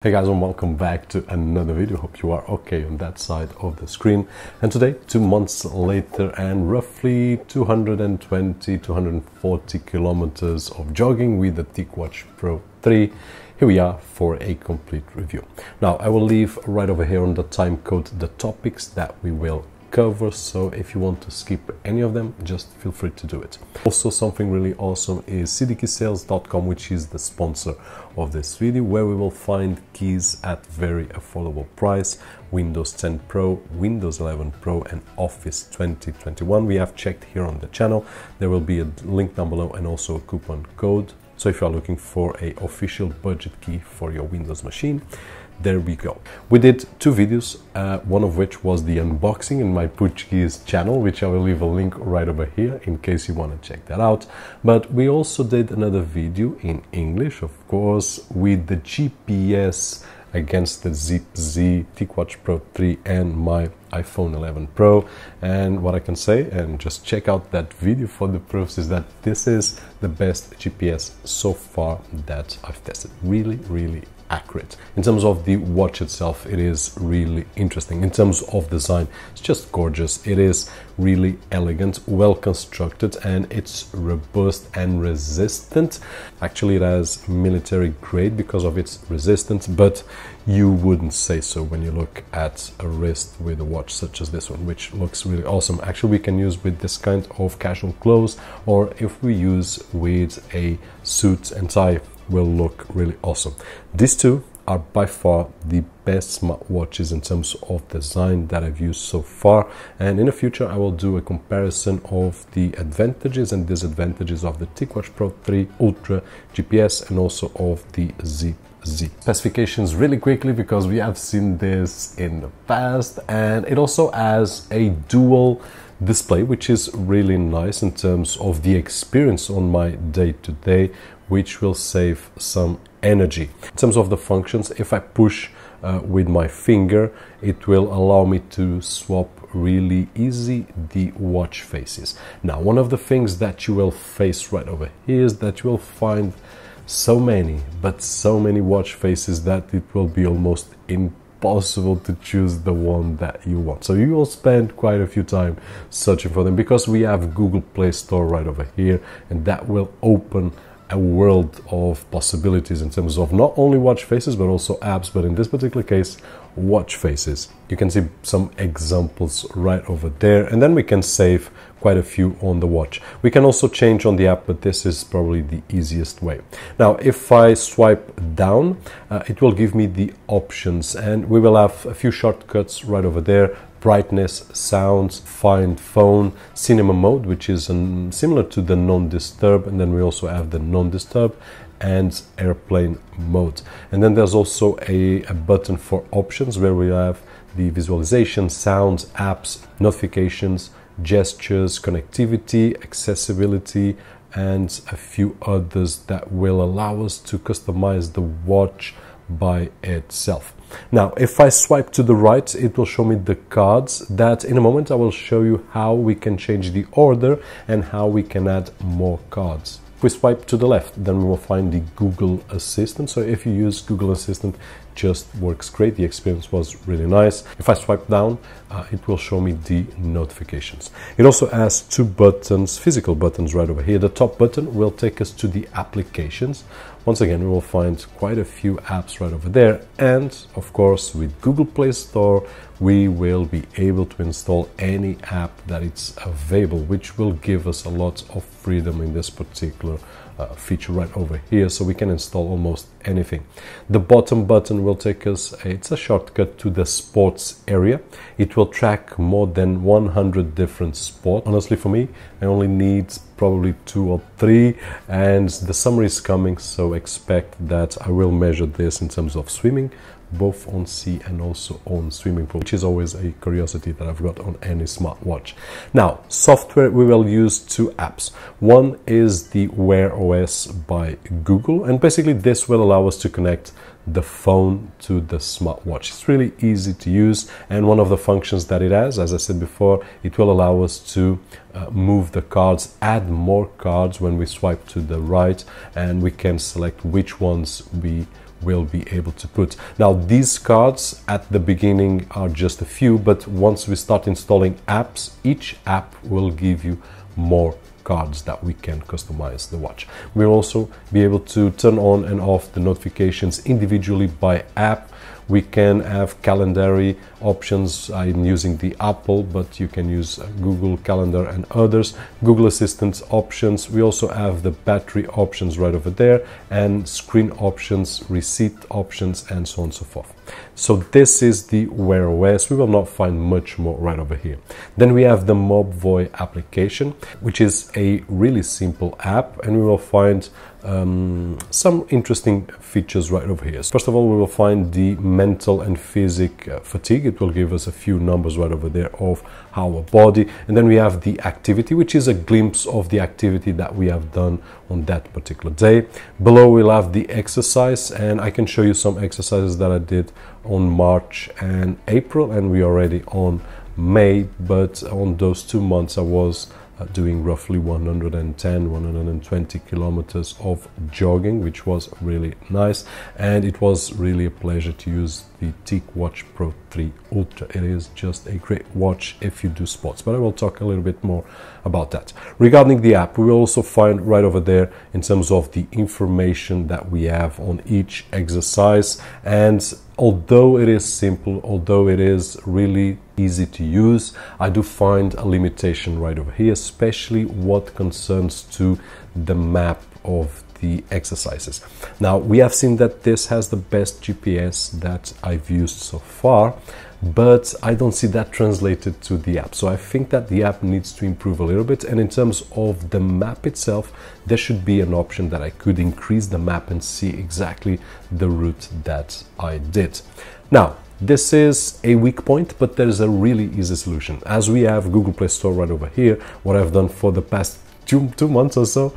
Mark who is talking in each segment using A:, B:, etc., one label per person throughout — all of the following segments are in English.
A: Hey guys, and welcome back to another video. Hope you are okay on that side of the screen. And today, 2 months later and roughly 220-240 kilometers of jogging with the TicWatch Pro 3, here we are for a complete review. Now, I will leave right over here on the time code the topics that we will cover, so if you want to skip any of them, just feel free to do it. Also, something really awesome is cdkeysales.com, which is the sponsor of this video, where we will find keys at very affordable price. Windows 10 Pro, Windows 11 Pro and Office 2021 we have checked here on the channel. There will be a link down below and also a coupon code, so if you are looking for a official budget key for your Windows machine, there we go. We did 2 videos, one of which was the unboxing in my Portuguese channel, which I will leave a link right over here in case you want to check that out. But we also did another video in English, of course, with the GPS against the Z TicWatch Pro 3 and my iPhone 11 Pro. And what I can say, and just check out that video for the proofs, is that this is the best GPS so far that I've tested. Really accurate. In terms of the watch itself, it is really interesting. In terms of design, it's just gorgeous. It is really elegant, well constructed, and it's robust and resistant. Actually, it has military grade because of its resistance, but you wouldn't say so when you look at a wrist with a watch such as this one, which looks really awesome. Actually, we can use with this kind of casual clothes, or if we use with a suit and tie, will look really awesome. These two are by far the best smartwatches in terms of design that I've used so far, and in the future I will do a comparison of the advantages and disadvantages of the TicWatch Pro 3 Ultra GPS and also of the Z. Specifications really quickly, because we have seen this in the past, and it also has a dual display, which is really nice in terms of the experience on my day-to-day, which will save some energy. In terms of the functions, if I push with my finger, it will allow me to swap really easy the watch faces. Now, one of the things that you will face right over here is that you will find so many watch faces that it will be almost impossible to choose the one that you want. So you will spend quite a few time searching for them, because we have Google Play Store right over here, and that will open a world of possibilities in terms of not only watch faces but also apps, but in this particular case, watch faces. You can see some examples right over there, and then we can save quite a few on the watch. We can also change on the app, but this is probably the easiest way. Now, if I swipe down, it will give me the options, and we will have a few shortcuts right over there: brightness, sounds, find phone, cinema mode, which is similar to the non-disturb, and then we also have the non-disturb and airplane mode. And then there's also a button for options, where we have the visualization, sounds, apps, notifications, gestures, connectivity, accessibility, and a few others that will allow us to customize the watch by itself. Now, if I swipe to the right, it will show me the cards that in a moment I will show you how we can change the order and how we can add more cards. If we swipe to the left, then we will find the Google Assistant. So if you use Google Assistant, just works great. The experience was really nice. If I swipe down, it will show me the notifications. It also has 2 buttons, physical buttons right over here. The top button will take us to the applications. Once again, we will find quite a few apps right over there, and of course with Google Play Store we will be able to install any app that it's available, which will give us a lot of freedom in this particular feature right over here, so we can install almost anything. The bottom button will take us, it's a shortcut to the sports area. It will track more than 100 different sports. Honestly, for me, I only need probably 2 or 3, and the summer is coming, so expect that I will measure this in terms of swimming, both on sea and also on swimming pool, which is always a curiosity that I've got on any smartwatch. Now, software, we will use 2 apps. One is the Wear OS by Google, and basically this will allow us to connect the phone to the smartwatch. It's really easy to use, and one of the functions that it has, as I said before, it will allow us to move the cards, add more cards when we swipe to the right, and we can select which ones we will be able to put. Now, these cards at the beginning are just a few, but once we start installing apps, each app will give you more cards that we can customize the watch. We'll also be able to turn on and off the notifications individually by app. We can have calendar options. I'm using the Apple, but you can use Google Calendar and others. Google Assistant options. We also have the battery options right over there, and screen options, receipt options, and so on and so forth. So this is the Wear OS. We will not find much more right over here. Then we have the Mobvoi application, which is a really simple app, and we will find some interesting features right over here. First of all, we will find the mental and physical fatigue. It will give us a few numbers right over there of our body. And then we have the activity, which is a glimpse of the activity that we have done on that particular day. Below we'll have the exercise, and I can show you some exercises that I did on March and April, and we are already on May, but on those 2 months I was doing roughly 110-120 kilometers of jogging, which was really nice, and it was really a pleasure to use the TicWatch Pro 3 Ultra. It is just a great watch if you do sports, but I will talk a little bit more about that. Regarding the app, we will also find right over there in terms of the information that we have on each exercise, and although it is simple, although it is really easy to use, I do find a limitation right over here, especially what concerns to the map of the exercises. Now, we have seen that this has the best GPS that I've used so far, but I don't see that translated to the app. So I think that the app needs to improve a little bit. And in terms of the map itself, there should be an option that I could increase the map and see exactly the route that I did. Now, this is a weak point, but there is a really easy solution. As we have Google Play Store right over here, what I've done for the past two months or so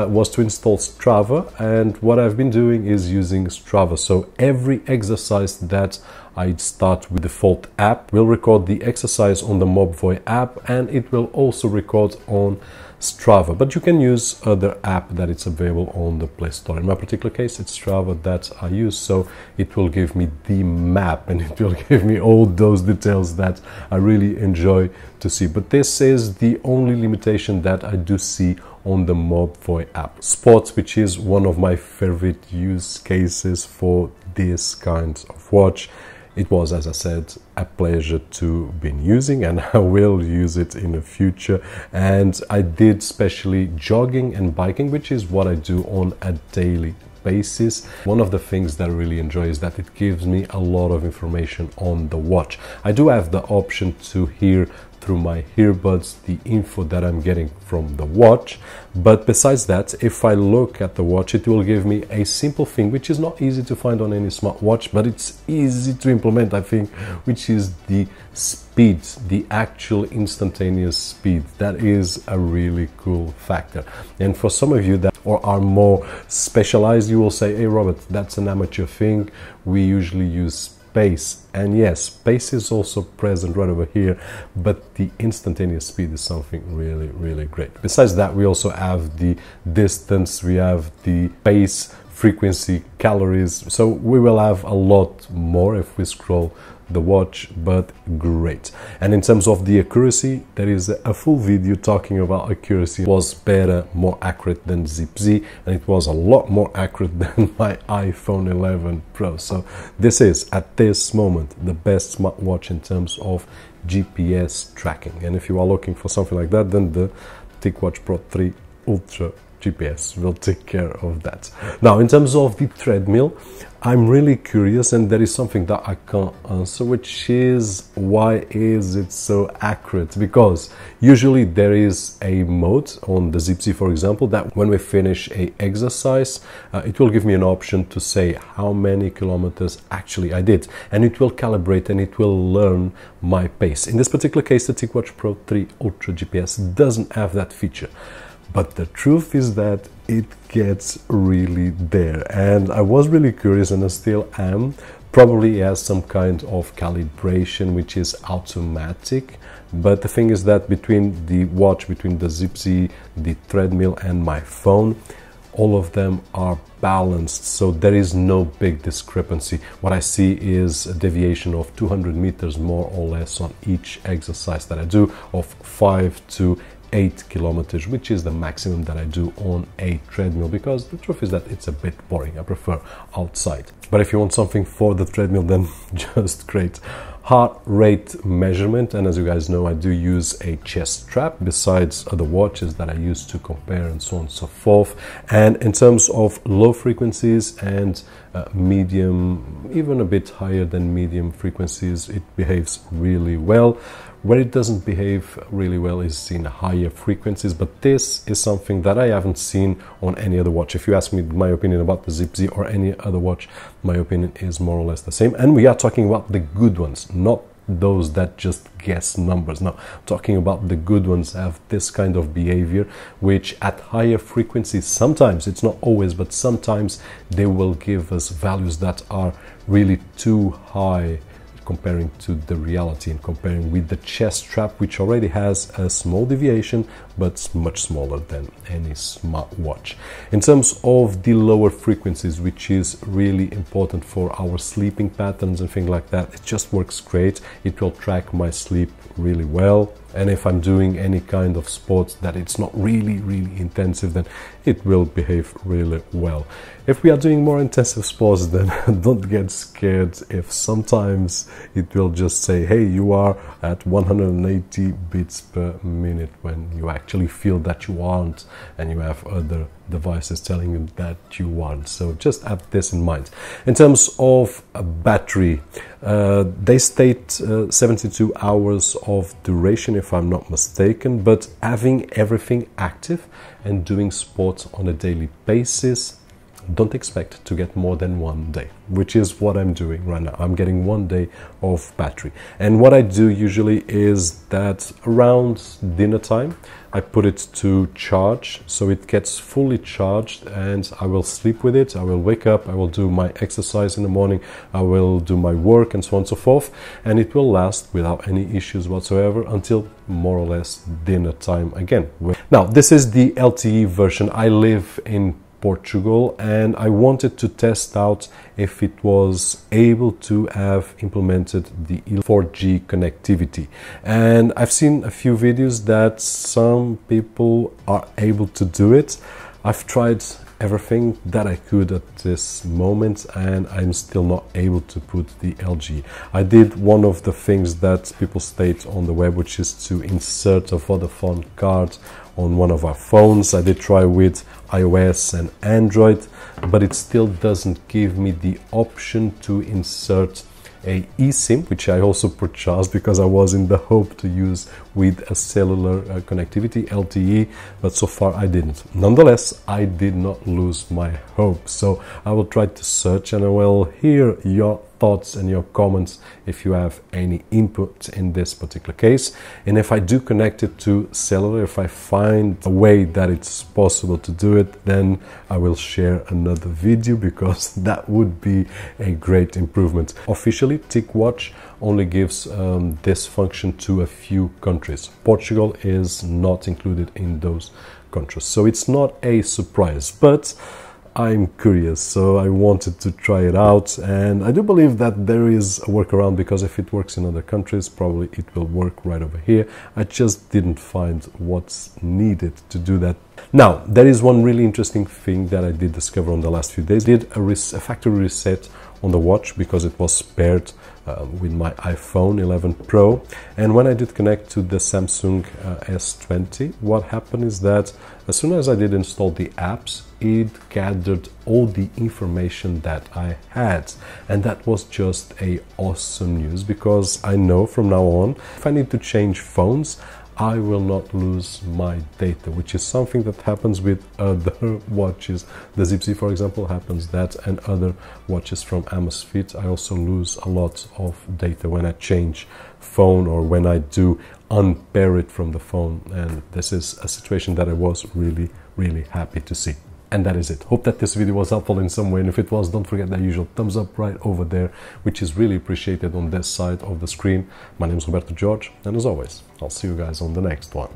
A: was to install Strava, and what I've been doing is using Strava. So every exercise that I start with the default app will record the exercise on the Mobvoi app, and it will also record on Strava, but you can use other app that it's available on the Play Store. In my particular case, it's Strava that I use, so it will give me the map and it will give me all those details that I really enjoy to see. But this is the only limitation that I do see on the Mobvoi app. Sports, which is one of my favorite use cases for this kind of watch. It was, as I said, a pleasure to be using, and I will use it in the future. And I did especially jogging and biking, which is what I do on a daily basis. One of the things that I really enjoy is that it gives me a lot of information on the watch. I do have the option to hear through my earbuds the info that I'm getting from the watch, but besides that, if I look at the watch, it will give me a simple thing which is not easy to find on any smartwatch, but it's easy to implement, I think, which is the speed, the actual instantaneous speed. That is a really cool factor. And for some of you that are more specialized, you will say, hey Robert, that's an amateur thing, we usually use pace. And yes, pace is also present right over here, but the instantaneous speed is something really great. Besides that, we also have the distance, we have the pace, frequency, calories, so we will have a lot more if we scroll the watch, but great. And in terms of the accuracy, there is a full video talking about accuracy. It was better, more accurate than ZipZ, and it was a lot more accurate than my iPhone 11 Pro. So this is, at this moment, the best smartwatch in terms of GPS tracking. And if you are looking for something like that, then the TicWatch Pro 3 Ultra GPS will take care of that. Now, in terms of the treadmill, I'm really curious, and there is something that I can't answer, which is why is it so accurate? Because usually there is a mode on the ZipZ, for example, that when we finish a exercise, it will give me an option to say how many kilometers actually I did, and it will calibrate and it will learn my pace. In this particular case, the TicWatch Pro 3 Ultra GPS doesn't have that feature. But the truth is that it gets really there, and I was really curious, and I still am. Probably has some kind of calibration which is automatic, but the thing is that between the watch, between the ZipZ, the treadmill and my phone, all of them are balanced, so there is no big discrepancy. What I see is a deviation of 200 meters more or less on each exercise that I do, of 5 to 8 kilometers, which is the maximum that I do on a treadmill, because the truth is that it's a bit boring. I prefer outside. But if you want something for the treadmill, then just great. Heart rate measurement, and as you guys know, I do use a chest strap besides other watches that I use to compare and so on and so forth. And in terms of low frequencies and medium, even a bit higher than medium frequencies, it behaves really well. Where it doesn't behave really well is in higher frequencies, but this is something that I haven't seen on any other watch. If you ask me my opinion about the Zip Z or any other watch, my opinion is more or less the same. And we are talking about the good ones, not those that just guess numbers. No, talking about the good ones have this kind of behavior, which at higher frequencies, sometimes, it's not always, but sometimes they will give us values that are really too high comparing to the reality, and comparing with the chest strap, which already has a small deviation, but much smaller than any smartwatch. In terms of the lower frequencies, which is really important for our sleeping patterns and things like that, it just works great. It will track my sleep really well. And if I'm doing any kind of sports that it's not really intensive, then it will behave really well. If we are doing more intensive sports, then don't get scared if sometimes it will just say, hey, you are at 180 beats per minute, when you actually feel that you aren't, and you have other devices telling you that you aren't. So just have this in mind. In terms of battery, they state 72 hours of duration, if I'm not mistaken, but having everything active and doing sports on a daily basis, don't expect to get more than 1 day, which is what I'm doing right now. I'm getting 1 day of battery. And what I do usually is that around dinner time, I put it to charge, so it gets fully charged, and I will sleep with it. I will wake up, I will do my exercise in the morning, I will do my work and so on and so forth, and it will last without any issues whatsoever until more or less dinner time again. Now, this is the LTE version. I live in Portugal, and I wanted to test out if it was able to have implemented the 4G connectivity. And I've seen a few videos that some people are able to do it. I've tried everything that I could at this moment, and I'm still not able to put the LG. I did one of the things that people state on the web, which is to insert a Vodafone card on one of our phones. I did try with iOS and Android, but it still doesn't give me the option to insert a eSIM, which I also purchased because I was in the hope to use with a cellular connectivity, LTE, but so far I didn't. Nonetheless, I did not lose my hope, so I will try to search, and I will hear your thoughts and your comments if you have any input in this particular case. And if I do connect it to cellular, if I find a way that it's possible to do it, then I will share another video, because that would be a great improvement. Officially, TicWatch only gives this function to a few countries. Portugal is not included in those countries, so it's not a surprise, but I'm curious, so I wanted to try it out, and I do believe that there is a workaround, because if it works in other countries, probably it will work right over here. I just didn't find what's needed to do that. Now, there is one really interesting thing that I did discover on the last few days. I did a factory reset on the watch because it was paired with my iPhone 11 Pro, and when I did connect to the Samsung S20, what happened is that as soon as I did install the apps, it gathered all the information that I had, and that was just a awesome news, because I know from now on, if I need to change phones, I will not lose my data, which is something that happens with other watches. The Zip Z, for example, happens that, and other watches from Amazfit. I also lose a lot of data when I change phone, or when I do unpair it from the phone, and this is a situation that I was really happy to see. And that is it. Hope that this video was helpful in some way, and if it was, don't forget that usual thumbs up right over there, which is really appreciated on this side of the screen. My name is Roberto, and as always, I'll see you guys on the next one.